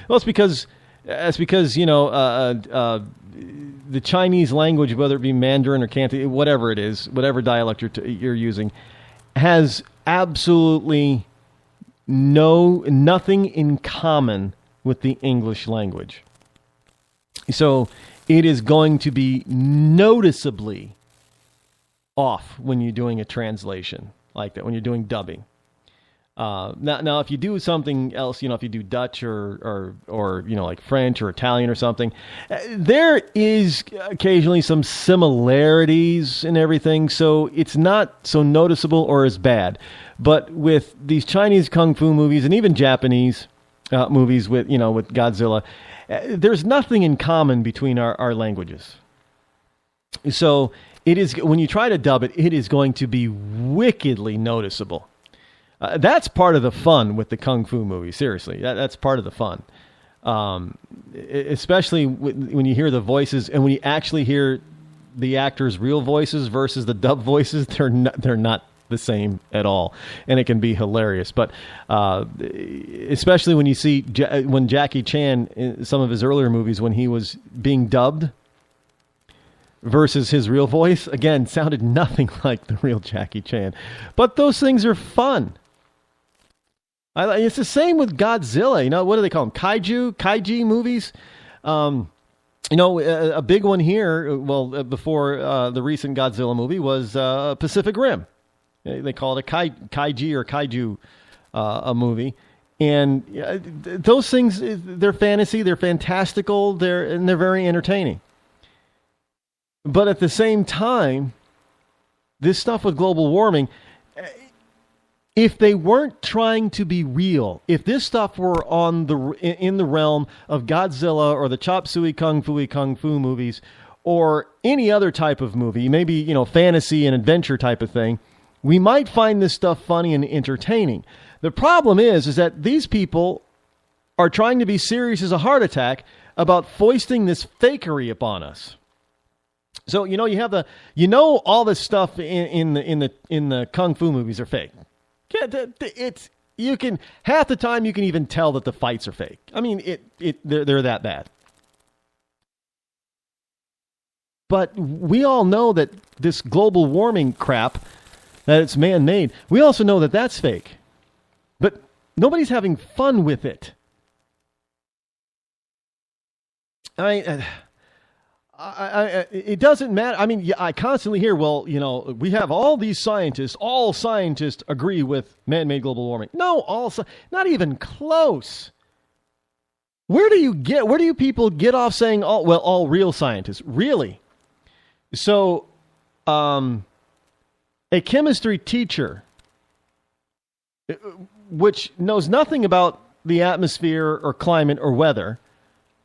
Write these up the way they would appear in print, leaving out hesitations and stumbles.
Well, it's because the Chinese language, whether it be Mandarin or Cantonese, whatever it is, whatever dialect you're using, has absolutely nothing in common with the English language. So it is going to be noticeably off when you're doing a translation like that, when you're doing dubbing. Now, if you do something else, if you do Dutch or like French or Italian or something, there is occasionally some similarities in everything, so it's not so noticeable or as bad. But with these Chinese kung fu movies and even Japanese movies with Godzilla, there's nothing in common between our languages. So it is, when you try to dub it, it is going to be wickedly noticeable. That's part of the fun with the kung fu movie. Seriously, that's part of the fun, especially when you hear the voices and when you actually hear the actors' real voices versus the dub voices. They're not the same at all, and it can be hilarious. But especially when you see when Jackie Chan in some of his earlier movies, when he was being dubbed versus his real voice, again, sounded nothing like the real Jackie Chan. But those things are fun. It's the same with Godzilla. What do they call them? Kaiji movies. A big one here, before the recent Godzilla movie was Pacific Rim. They call it a kaiji or kaiju a movie. And those things, they're fantasy, they're fantastical, they're very entertaining. But at the same time, this stuff with global warming, if they weren't trying to be real, if this stuff were in the realm of Godzilla or the Chop Suey Kung Fu movies or any other type of movie, maybe, fantasy and adventure type of thing, we might find this stuff funny and entertaining. The problem is that these people are trying to be serious as a heart attack about foisting this fakery upon us. So, you have all this stuff in the Kung Fu movies are fake. Half the time you can even tell that the fights are fake. I mean, they're that bad. But we all know that this global warming crap, that it's man-made, we also know that that's fake. But nobody's having fun with it. It doesn't matter. I mean, I constantly hear, we have all these scientists. All scientists agree with man-made global warming. No, not even close. Where do you people get off saying all real scientists? Really? So, a chemistry teacher, which knows nothing about the atmosphere or climate or weather,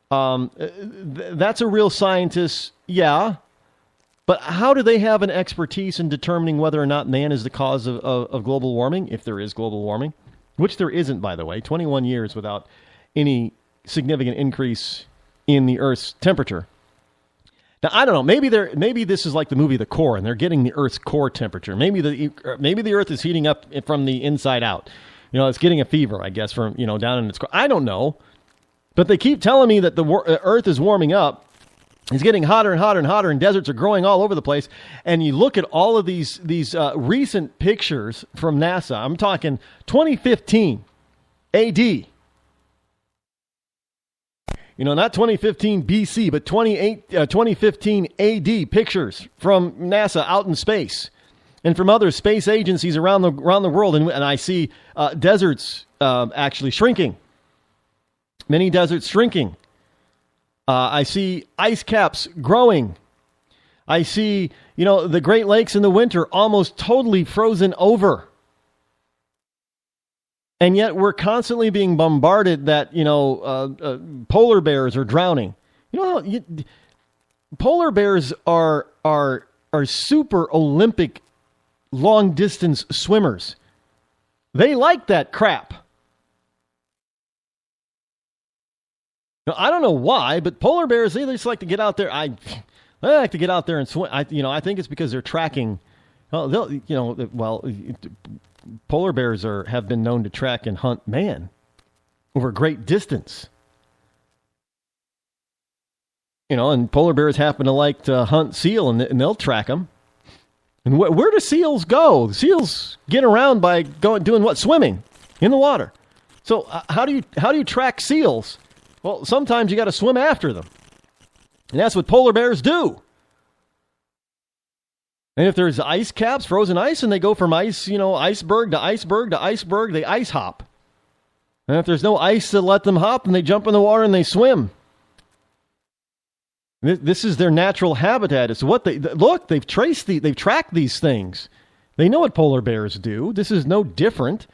that's a real scientist, yeah. But how do they have an expertise in determining whether or not man is the cause of global warming, if there is global warming? Which there isn't, by the way. 21 years without any significant increase in the Earth's temperature. Now, I don't know. Maybe this is like the movie The Core, and they're getting the Earth's core temperature. Maybe the Earth is heating up from the inside out. It's getting a fever, I guess, from down in its core. I don't know. But they keep telling me that the Earth is warming up. It's getting hotter and hotter and hotter, and deserts are growing all over the place. And you look at all of these recent pictures from NASA. I'm talking 2015 AD. Not 2015 BC, but 2015 AD pictures from NASA out in space and from other space agencies around the world. And I see deserts actually shrinking. Many deserts shrinking. I see ice caps growing. I see, the Great Lakes in the winter almost totally frozen over. And yet we're constantly being bombarded that, polar bears are drowning. Polar bears are super Olympic long distance swimmers. They like that crap. Now, I don't know why, but polar bears, they just like to get out there. They like to get out there and swim. I think it's because they're tracking. Polar bears have been known to track and hunt man over a great distance. And polar bears happen to like to hunt seal, and they'll track them. And where do seals go? The seals get around by doing what? Swimming in the water. So how do you track seals? Well, sometimes you got to swim after them. And that's what polar bears do. And if there's ice caps, frozen ice, and they go from iceberg to iceberg to iceberg, they ice hop. And if there's no ice to let them hop, then they jump in the water and they swim. This is their natural habitat. It's what they've tracked these things. They know what polar bears do. This is no different.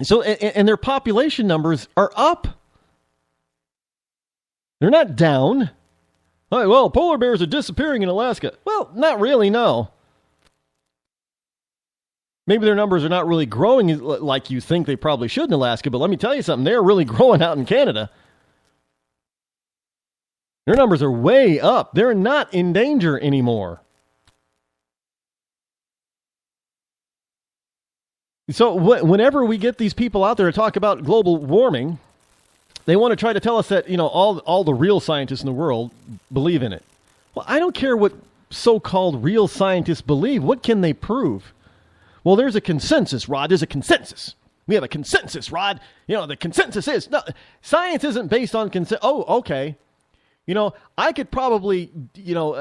So, and their population numbers are up. They're not down. All right, well, polar bears are disappearing in Alaska. Well, not really, no. Maybe their numbers are not really growing like you think they probably should in Alaska, but let me tell you something. They're really growing out in Canada. Their numbers are way up. They're not in danger anymore. So whenever we get these people out there to talk about global warming, they want to try to tell us that, all the real scientists in the world believe in it. Well, I don't care what so-called real scientists believe. What can they prove? Well, there's a consensus, Rod. There's a consensus. We have a consensus, Rod. The consensus is... No, science isn't based on consensus. Oh, okay. I could probably,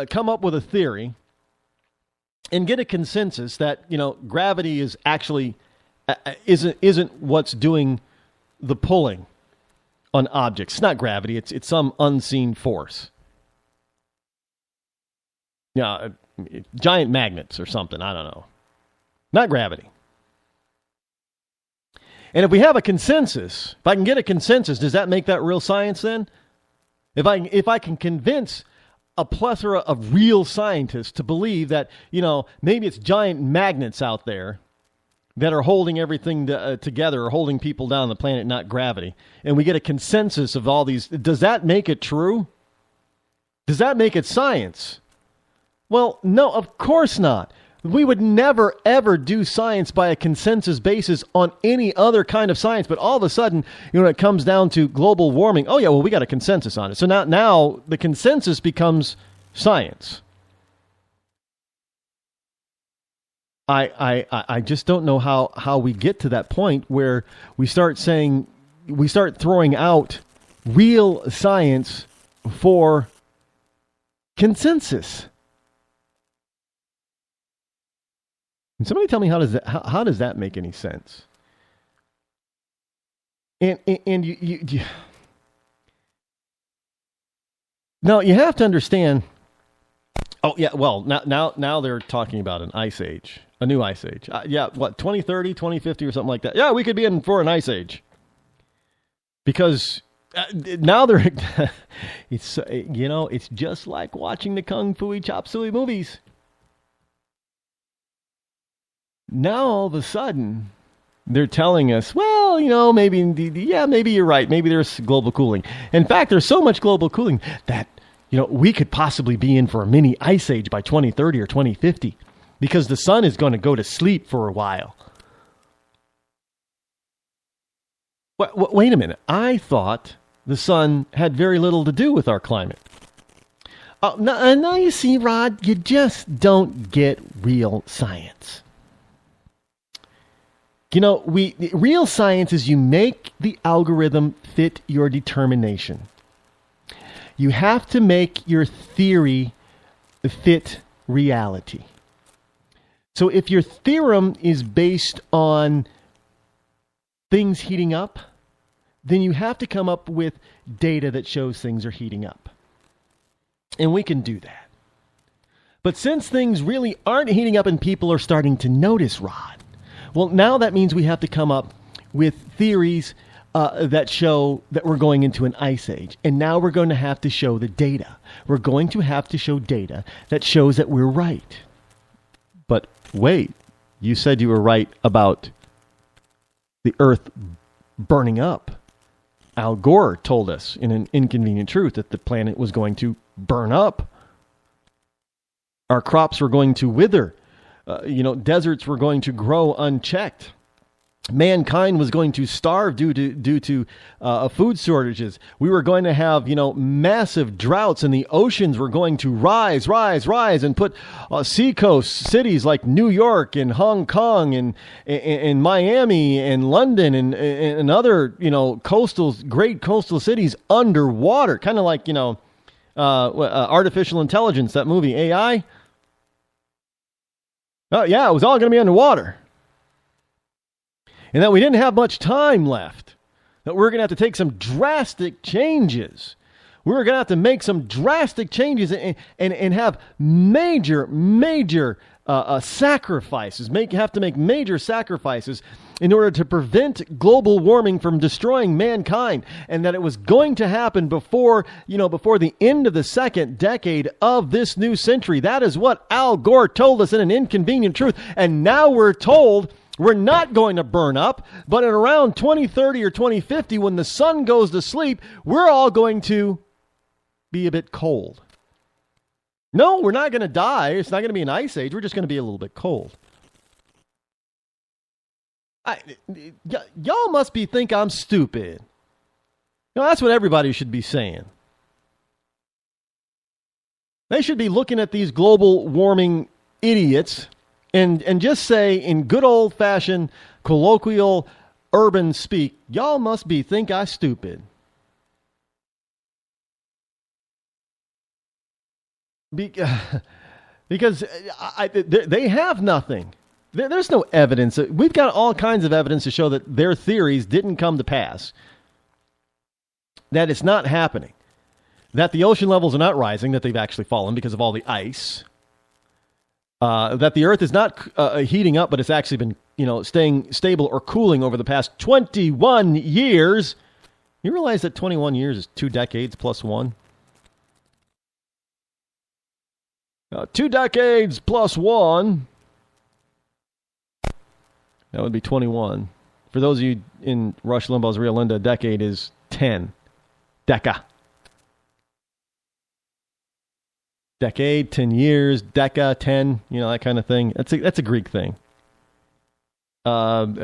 come up with a theory and get a consensus that, gravity is actually isn't what's doing the pulling on objects. It's not gravity. It's some unseen force. Giant magnets or something. I don't know. Not gravity. And if we have a consensus, if I can get a consensus, does that make that real science then? If I can convince a plethora of real scientists to believe that, maybe it's giant magnets out there that are holding everything together or holding people down the planet, not gravity, and we get a consensus of all these, does that make it true? Does that make it science? Well, no, of course not. We would never, ever do science by a consensus basis on any other kind of science. But all of a sudden, when it comes down to global warming, oh, yeah, well, we got a consensus on it. So now the consensus becomes science. I just don't know how we get to that point where we start throwing out real science for consensus. And somebody tell me how does that make any sense? And you now you have to understand. Oh yeah, well now they're talking about an ice age, a new ice age. 2030, 2050 or something like that. Yeah, we could be in for an ice age. Because now they're it's just like watching the Kung Fu Chop Suey movies. Now, all of a sudden, they're telling us, well, maybe you're right. Maybe there's global cooling. In fact, there's so much global cooling that, we could possibly be in for a mini ice age by 2030 or 2050 because the sun is going to go to sleep for a while. Wait a minute. I thought the sun had very little to do with our climate. Now you see, Rod, you just don't get real science. Real science is you make the algorithm fit your determination. You have to make your theory fit reality. So if your theorem is based on things heating up, then you have to come up with data that shows things are heating up. And we can do that. But since things really aren't heating up and people are starting to notice, Rod, well, now that means we have to come up with theories that show that we're going into an ice age. And now we're going to have to show the data. We're going to have to show data that shows that we're right. But wait, you said you were right about the Earth burning up. Al Gore told us in An Inconvenient Truth that the planet was going to burn up. Our crops were going to wither. Deserts were going to grow unchecked. mankind was going to starve due to food shortages. We were going to have, massive droughts, and the oceans were going to rise, and put seacoast cities like New York and Hong Kong and Miami and London and other, great coastal cities underwater, kind of like, artificial intelligence, that movie AI. Oh yeah, it was all going to be underwater. And that we didn't have much time left, that we're going to have to take some drastic changes. We're going to have to make some drastic changes and have major sacrifices, have to make major sacrifices in order to prevent global warming from destroying mankind, and that it was going to happen before the end of the second decade of this new century. That is what Al Gore told us in An Inconvenient Truth, and now we're told we're not going to burn up, but at around 2030 or 2050, when the sun goes to sleep, we're all going to be a bit cold. No, we're not going to die. It's not going to be an ice age. We're just going to be a little bit cold. Y'all must think I'm stupid. That's what everybody should be saying. They should be looking at these global warming idiots and just say, in good old-fashioned, colloquial, urban speak, y'all must think I stupid. Because they have nothing. There's no evidence. We've got all kinds of evidence to show that their theories didn't come to pass, that it's not happening, that the ocean levels are not rising, that they've actually fallen because of all the ice, that the Earth is not heating up, but it's actually been, staying stable or cooling over the past 21 years. You realize that 21 years is 2 decades plus 1? 2 decades plus 1. That would be 21. For those of you in Rush Limbaugh's Real Linda, a decade is 10. Deca. Decade, 10 years, deca, 10, that kind of thing. That's a Greek thing.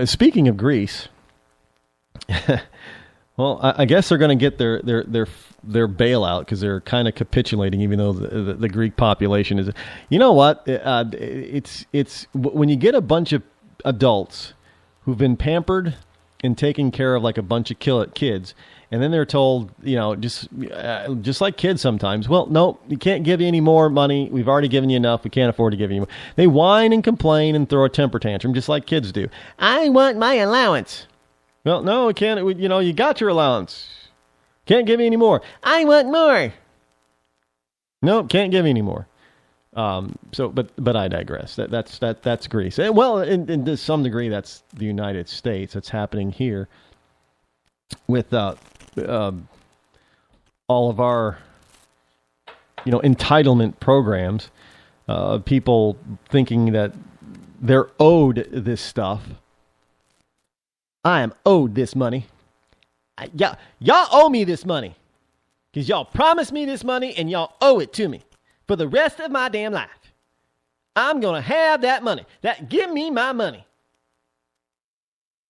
Speaking of Greece, well, I guess they're going to get their bailout because they're kind of capitulating, even though the Greek population is. You know what? It's when you get a bunch of adults who've been pampered and taking care of like a bunch of kids, and then they're told, just like kids sometimes, well, no, we can't give you any more money. We've already given you enough. We can't afford to give you more. They whine and complain and throw a temper tantrum just like kids do. I want my allowance. Well, no, we can't. You got your allowance. Can't give you any more. I want more. No, can't give you any more. But I digress. That's Greece. Well, to some degree, that's the United States. That's happening here with all of our entitlement programs. People thinking that they're owed this stuff. I am owed this money. Y'all owe me this money because y'all promised me this money and y'all owe it to me for the rest of my damn life. I'm going to have that money. Give me my money.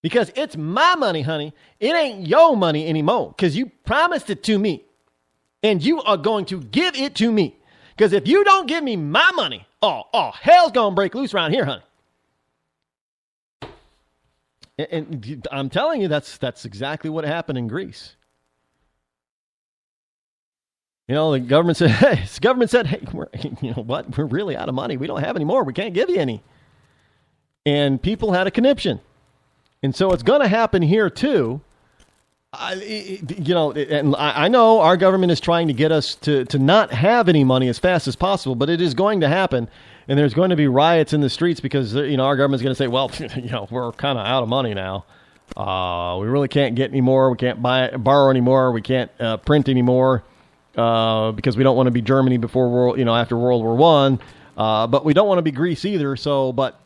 Because it's my money, honey. It ain't your money anymore because you promised it to me. And you are going to give it to me. Because if you don't give me my money, hell's going to break loose around here, honey. And I'm telling you, that's exactly what happened in Greece. The government said, hey, we're really out of money. We don't have any more. We can't give you any. And people had a conniption. And so it's going to happen here too. And I know our government is trying to get us to not have any money as fast as possible, but it is going to happen. And there's going to be riots in the streets because, our government's going to say, well, we're kind of out of money now. We really can't get any more. We can't borrow anymore. We can't print anymore because we don't want to be Germany after World War I. But we don't want to be Greece either. But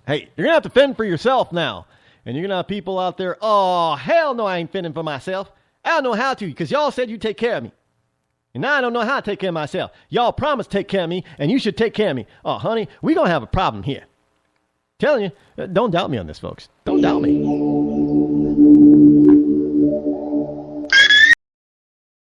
hey, you're going to have to fend for yourself now. And you're going to have people out there, oh, hell no, I ain't fending for myself. I don't know how to because y'all said you'd take care of me. And now I don't know how to take care of myself. Y'all promised to take care of me, and you should take care of me. Oh, honey, we're going to have a problem here. Telling you, don't doubt me on this, folks. Don't doubt me.